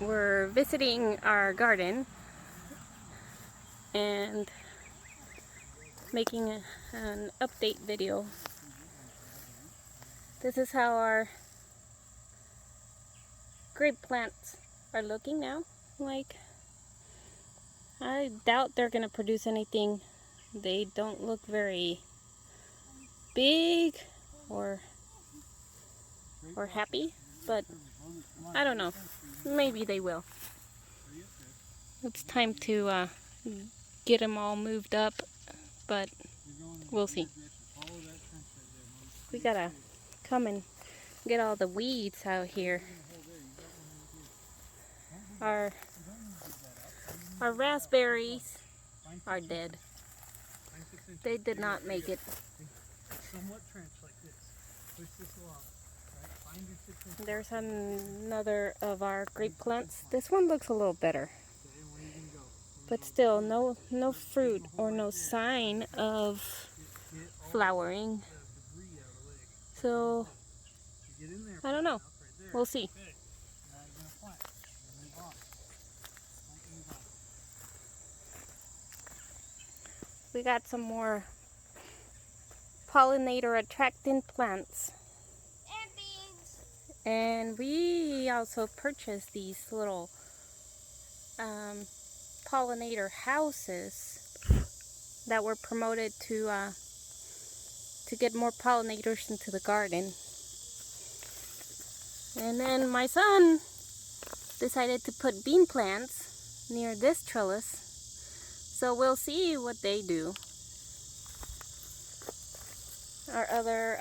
we're visiting our garden and making an update video. This is how our grape plants are looking now. Like, I doubt they're gonna produce anything. They don't look very big or happy, but I don't know. Maybe they will. It's time to get them all moved up, but we'll see. We gotta come and get all the weeds out here. Our raspberries are dead. They did not make it. There's another of our grape plants. This one looks a little better, but still no fruit or no sign of flowering. So I don't know. We'll see. We got some more pollinator attracting plants. And beans. And we also purchased these little pollinator houses that were promoted to get more pollinators into the garden. And then my son decided to put bean plants near this trellis. So we'll see what they do. Our other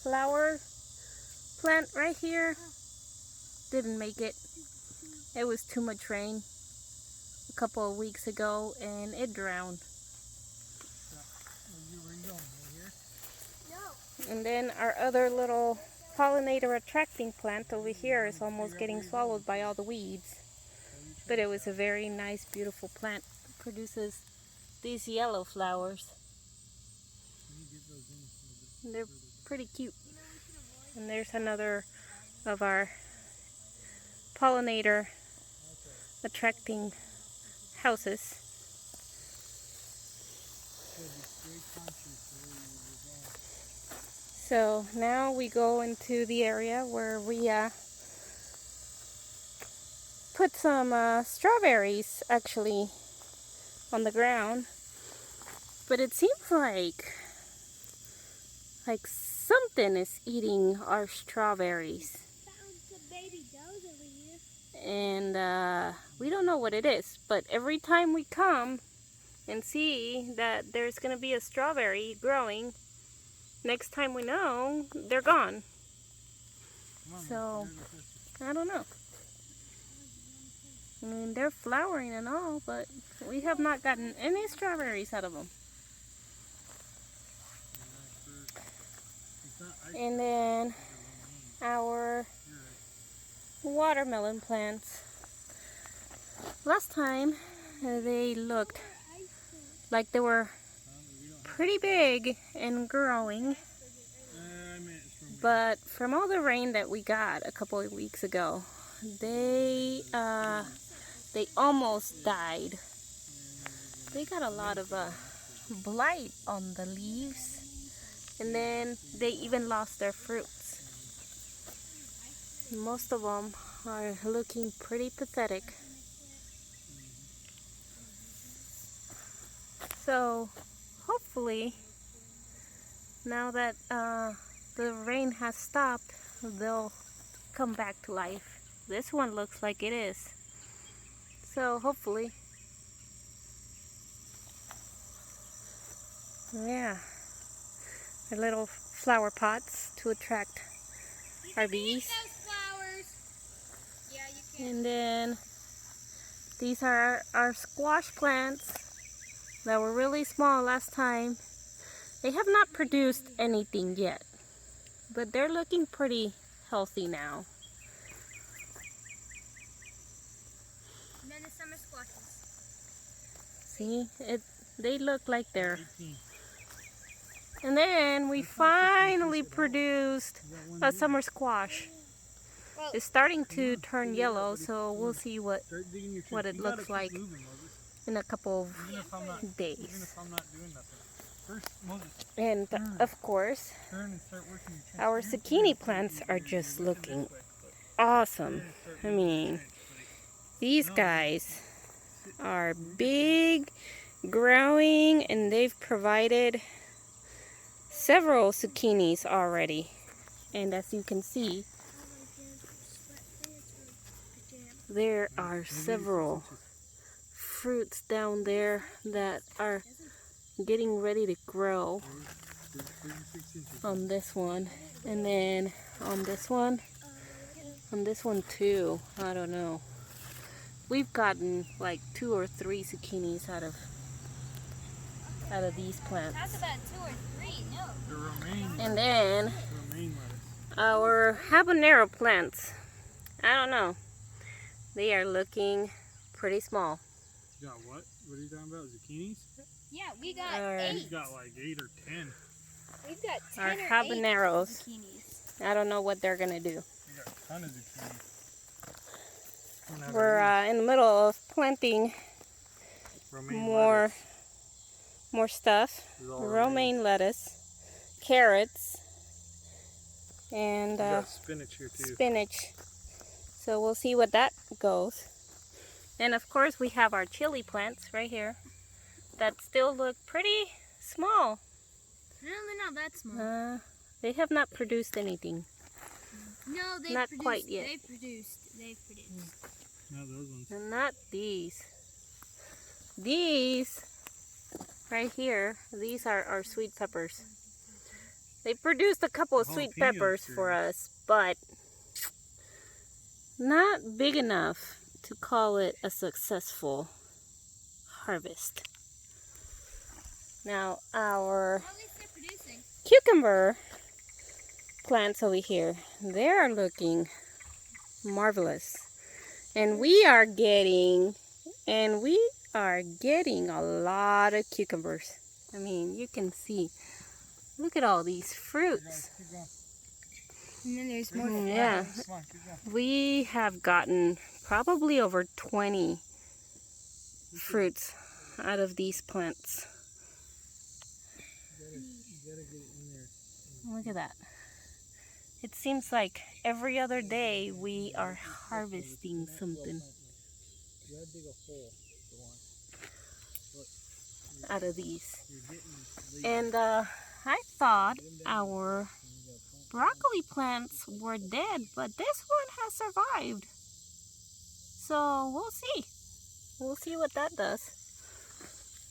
flower plant right here didn't make it. It was too much rain a couple of weeks ago and it drowned. And then our other little pollinator attracting plant over here is almost getting swallowed by all the weeds. But it was a very nice, beautiful plant. It produces these yellow flowers. And they're pretty cute. And there's another of our pollinator attracting houses. So now we go into the area where we put some strawberries actually on the ground, but it seems like something is eating our strawberries, Found some baby does over here. and we don't know what it is, but every time we come and see that there's gonna be a strawberry growing, next time we know, they're gone. So I don't know. I mean, they're flowering and all, but we have not gotten any strawberries out of them. And then our watermelon plants. Last time they looked like they were pretty big and growing, but from all the rain that we got a couple of weeks ago, they almost died. They got a lot of blight on the leaves, and then they even lost their fruits. Most of them are looking pretty pathetic. So hopefully, now that the rain has stopped, they'll come back to life. This one looks like it is. So hopefully. Yeah. Our little flower pots to attract our bees. Those flowers. Yeah, you can. And then these are our squash plants that were really small last time. They have not produced anything yet, but they're looking pretty healthy now. And then the summer squashes. See, they look like they're... And then we finally produced a summer squash. It's starting to turn yellow, so we'll see what Start digging your trench. what it You gotta looks keep like moving, Moses. in a couple Even if I'm not, of even days. if I'm not doing nothing. First, Moses, And of course, turn and start working your trench. our You're zucchini plants are just looking awesome. I mean, these guys are big, growing, and they've provided several zucchinis already. And as you can see, there are several fruits down there that are getting ready to grow on this one, and then on this one too. I don't know. We've gotten like 2 or 3 zucchinis out of these plants. That's about 2 or 3. No. The romaine, And then romaine lettuce. our habanero plants, I don't know, they are looking pretty small. You got what? What are you talking about? Zucchinis? Yeah, we got Our- 8. He's got like 8 or 10. We've got 10 Our or 8 habaneros, zucchinis. I don't know what they're gonna do. You got a ton of zucchini. Don't have We're any in the middle of planting romaine more lettuce. stuff. This is all Romaine lettuce, carrots, and We got spinach here too. spinach. So we'll see what that goes. And of course we have our chili plants right here that still look pretty small. No, they're not that small. They have not produced anything. No, they've not produced. quite yet. They've produced. They've produced. Not those ones. And not these. These right here, these are our sweet peppers. They produced a couple of sweet Jalapeno peppers for us, but not big enough to call it a successful harvest. Now our At least they're producing. cucumber plants over here, they are looking marvelous. And we are getting a lot of cucumbers. I mean, you can see, look at all these fruits. Keep going. And then there's more. Yeah, Come on, keep going. we have gotten probably over 20 fruits out of these plants. You gotta get it in there. Look at that. It seems like every other day we are harvesting something You gotta dig a hole for one. out of these. You're getting late. And I thought our broccoli plants were dead, but this one has survived. So we'll see. We'll see what that does.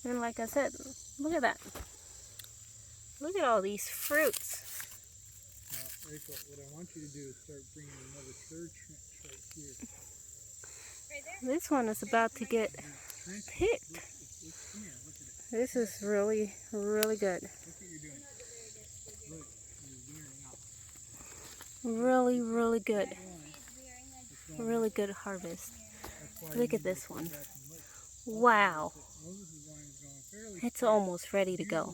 And like I said, look at that. Look at all these fruits. Now, Rachel, what I want you to do is start bringing another third trench right here. Right there. This one is about to get Trench. picked. Come here, look at it. This is really, really good. Look what you're doing. Look, you're wearing out. Really, really good. It's going Really good harvest. That's why Look you at this one. go back and look. Wow. Moses is going fairly It's almost ready to go. far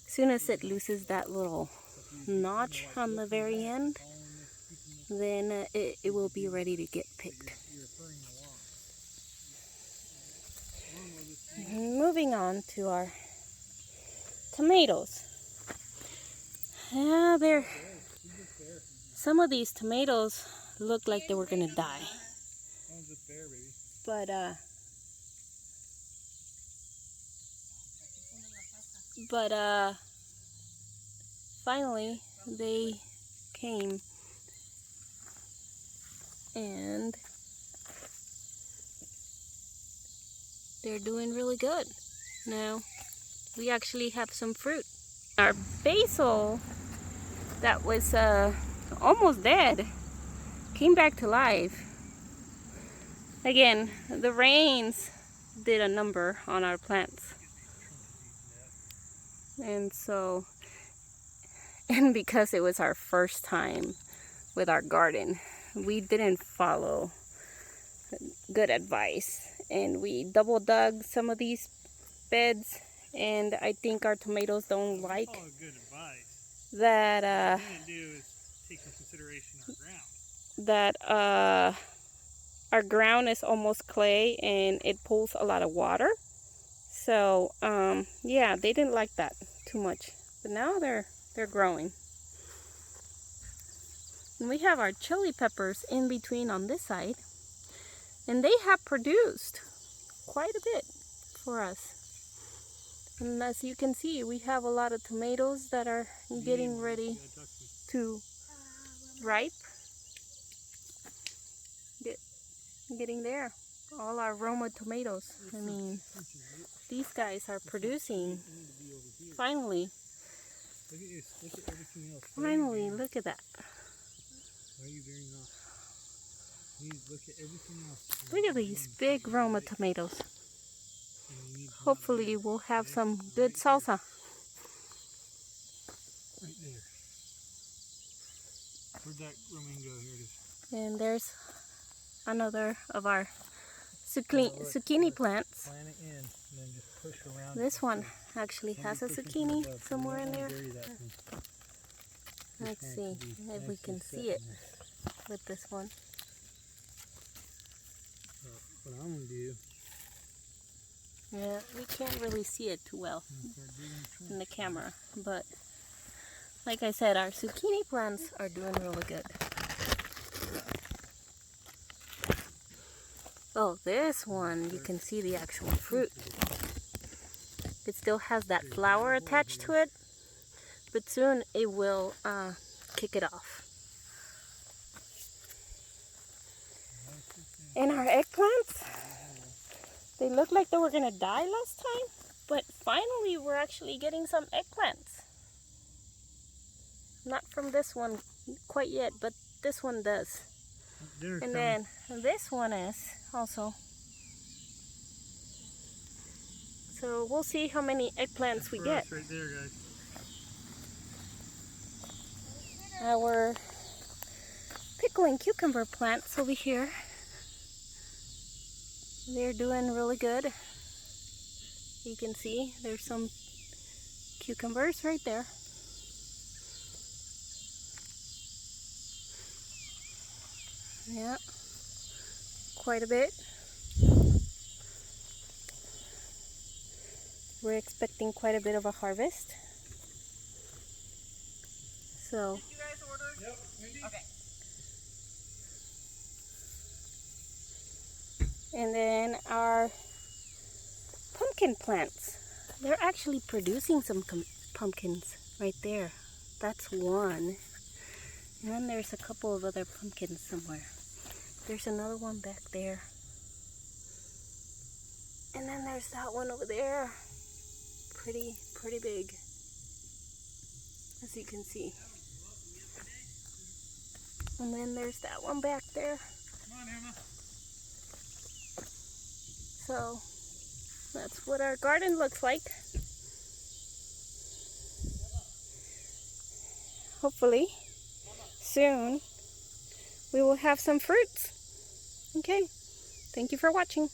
As soon as it loses that little notch on the very end, then it will be ready to get picked. you're hurrying along. Moving on to our tomatoes. Yeah, some of these tomatoes look like they were gonna die, That one's just bare, baby. but finally they came, and they're doing really good. Now we actually have some fruit. Our basil that was almost dead came back to life. Again, the rains did a number on our plants. And so, and because it was our first time with our garden, we didn't follow good advice. And we double dug some of these beds, and I think our tomatoes don't like Follow good advice. that. What we didn't do is take into consideration our ground. that our ground is almost clay and it pulls a lot of water. So yeah, they didn't like that too much, but now they're growing. And we have our chili peppers in between on this side, and they have produced quite a bit for us. And as you can see, we have a lot of tomatoes that are getting ready to ripe. Getting there. All our Roma tomatoes. I mean, these guys are producing. Finally. Look at this. Look at everything else. Finally, look at that. Why are you veering off? Look at everything else. Look at these big Roma tomatoes. Hopefully we'll have some good salsa. Right there. Where'd that romaine go? Here it is. And there's another of our zucchini plants. Plant it in and then just push around. This one actually has a zucchini somewhere in there. Let's see if we can see it with this one. What I'm going to do. Yeah, we can't really see it too well in the camera, but like I said, our zucchini plants are doing really good. Oh, this one, you can see the actual fruit. It still has that flower attached to it, but soon it will kick it off. And our eggplants, they looked like they were gonna die last time, but finally we're actually getting some eggplants. Not from this one quite yet, but this one does. And then this one is also. So we'll see how many eggplants we get. Right there, guys. Our pickling cucumber plants over here, they're doing really good. You can see there's some cucumbers right there. Yeah, quite a bit. We're expecting quite a bit of a harvest. So. Did you guys order? Yep. Okay. And then our pumpkin plants. They're actually producing some pumpkins right there. That's one. And then there's a couple of other pumpkins somewhere. There's another one back there. And then there's that one over there. Pretty big, as you can see. And then there's that one back there. Come on, Emma. So that's what our garden looks like. Hopefully soon we will have some fruits. Okay, thank you for watching.